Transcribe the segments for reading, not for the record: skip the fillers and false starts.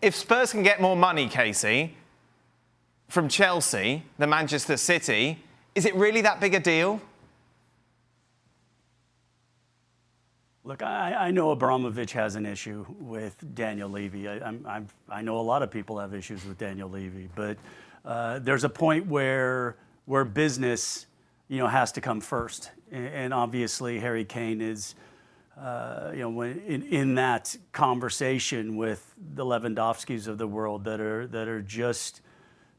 if Spurs can get more money, Kasey, from Chelsea than Manchester City, is it really that big a deal? Look, I know Abramovich has an issue with Daniel Levy. I know a lot of people have issues with Daniel Levy, but there's a point where business, has to come first, and obviously Harry Kane is, in that conversation with the Lewandowskis of the world that are just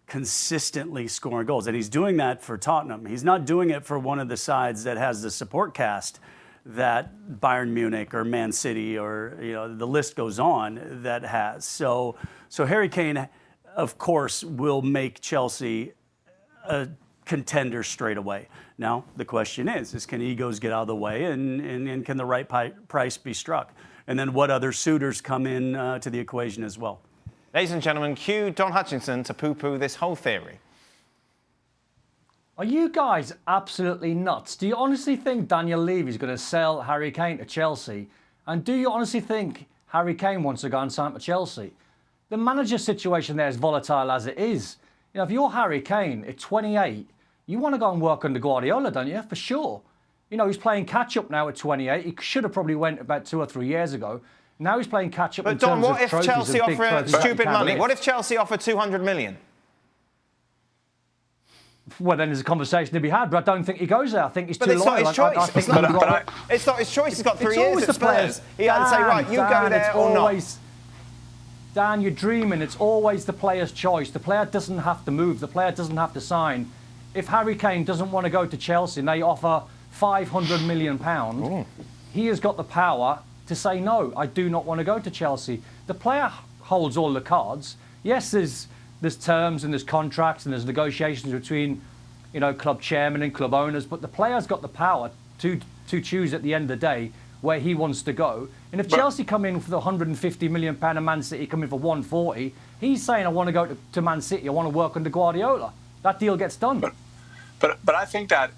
consistently scoring goals, and he's doing that for Tottenham. He's not doing it for one of the sides that has the support cast that Bayern Munich or Man City or the list goes on that has. So Harry Kane, of course, will make Chelsea a contender straight away. Now the question is can egos get out of the way and can the right price be struck? And then what other suitors come in to the equation as well? Ladies and gentlemen, cue Don Hutchison to poo-poo this whole theory. Are you guys absolutely nuts? Do you honestly think Daniel Levy is going to sell Harry Kane to Chelsea? And do you honestly think Harry Kane wants to go and sign for Chelsea? The manager situation there is volatile as it is. If you're Harry Kane at 28, you want to go and work under Guardiola, don't you? For sure. He's playing catch-up now at 28. He should have probably went about 2 or 3 years ago. Now he's playing catch-up in terms of trophies. But Don, what if Chelsea offer stupid money? Lift. What if Chelsea offer 200 million? Well, then there's a conversation to be had, but I don't think he goes there. I think he's too loyal. But it's not his choice. It's not his choice. He's got 3 years at Spurs. He had to say, right, you go there or not. Dan, you're dreaming. It's always the player's choice. The player doesn't have to move. The player doesn't have to sign. If Harry Kane doesn't want to go to Chelsea and they offer £500 million, he has got the power to say, no, I do not want to go to Chelsea. The player holds all the cards. Yes, there's terms and there's contracts and there's negotiations between, club chairman and club owners, but the player's got the power to choose at the end of the day where he wants to go. And if Chelsea come in for the £150 million and Man City come in for 140, he's saying, I want to go to Man City, I want to work under Guardiola. That deal gets done. But I think that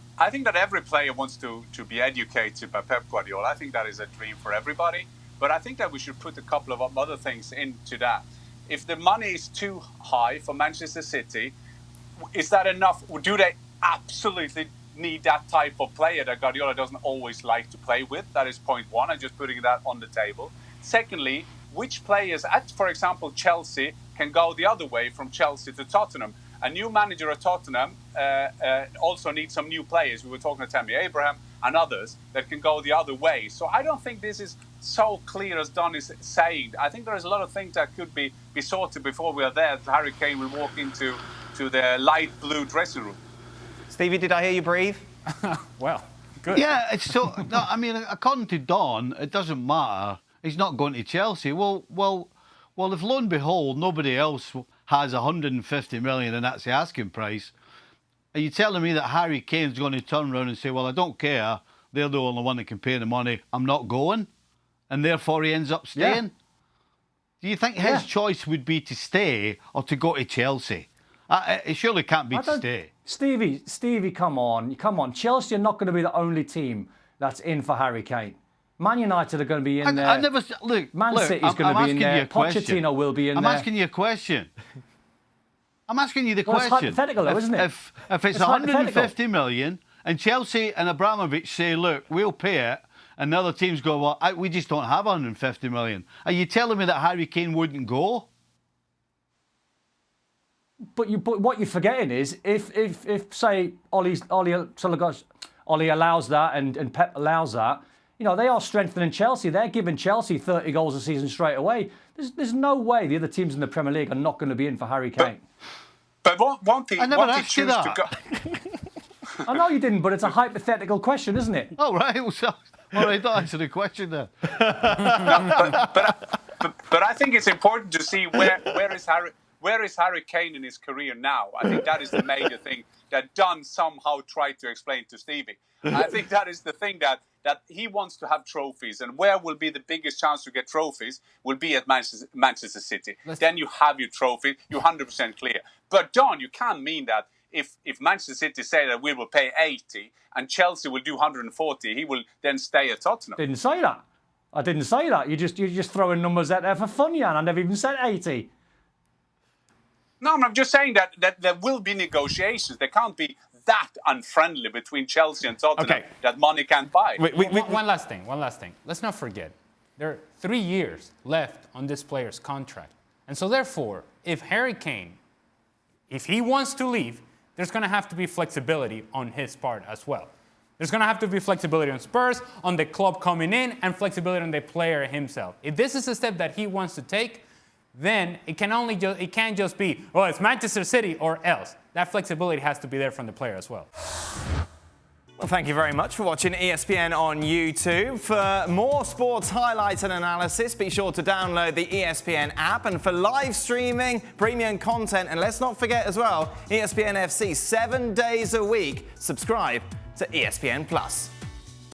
every player wants to be educated by Pep Guardiola. I think that is a dream for everybody. But I think that we should put a couple of other things into that. If the money is too high for Manchester City, is that enough? Do they absolutely need that type of player that Guardiola doesn't always like to play with? That is point one. I'm just putting that on the table. Secondly, which players at, for example, Chelsea can go the other way from Chelsea to Tottenham? A new manager at Tottenham also needs some new players. We were talking to Tammy Abraham and others that can go the other way. So I don't think this is so clear as Don is saying. I think there is a lot of things that could be sorted before we are there. Harry Kane will walk into the light blue dressing room. Stevie, did I hear you breathe? Well, good. Yeah, according to Don, it doesn't matter. He's not going to Chelsea. Well, if lo and behold, nobody else has 150 million and that's the asking price, are you telling me that Harry Kane's going to turn around and say, well, I don't care, they're the only one that can pay the money, I'm not going, and therefore he ends up staying? Yeah. Do you think his choice would be to stay or to go to Chelsea? It surely can't be to stay. Stevie, come on. Chelsea are not going to be the only team that's in for Harry Kane. Man United are going to be in there. Man City's going to be in there. Pochettino will be in there. I'm asking you a question. I'm asking you the question. It's hypothetical, though, isn't it? If it's 150 million and Chelsea and Abramovich say, look, we'll pay it, and the other teams go, well, we just don't have 150 million. Are you telling me that Harry Kane wouldn't go? But what you're forgetting is if say Ollie allows that and Pep allows that, they are strengthening Chelsea. They're giving Chelsea 30 goals a season straight away. There's no way the other teams in the Premier League are not going to be in for Harry Kane. But won't he? I never asked you that. I know you didn't, but it's a hypothetical question, isn't it? Oh, right. All right, don't answer the question there. No, but I think it's important to see where is Harry Kane in his career now. I think that is the major thing that Don somehow tried to explain to Stevie. I think that is the thing that he wants to have trophies, and where will be the biggest chance to get trophies will be at Manchester City. Then you have your trophy, you're 100% clear. But Don, you can't mean that if Manchester City say that we will pay 80 and Chelsea will do 140, he will then stay at Tottenham. Didn't say that. I didn't say that. You're just throwing numbers out there for fun, Jan. I never even said 80. No, I'm just saying that there will be negotiations. There can't be that unfriendly between Chelsea and Tottenham that money can't buy. One last thing. Let's not forget, there are 3 years left on this player's contract. And so therefore, if Harry Kane, if he wants to leave, there's going to have to be flexibility on his part as well. There's going to have to be flexibility on Spurs, on the club coming in, and flexibility on the player himself. If this is a step that he wants to take, then it can't just be, well, it's Manchester City or else. That flexibility has to be there from the player as well. Well, thank you very much for watching ESPN on YouTube. For more sports highlights and analysis, be sure to download the ESPN app. And for live streaming, premium content, and let's not forget as well, ESPN FC 7 days a week. Subscribe to ESPN Plus.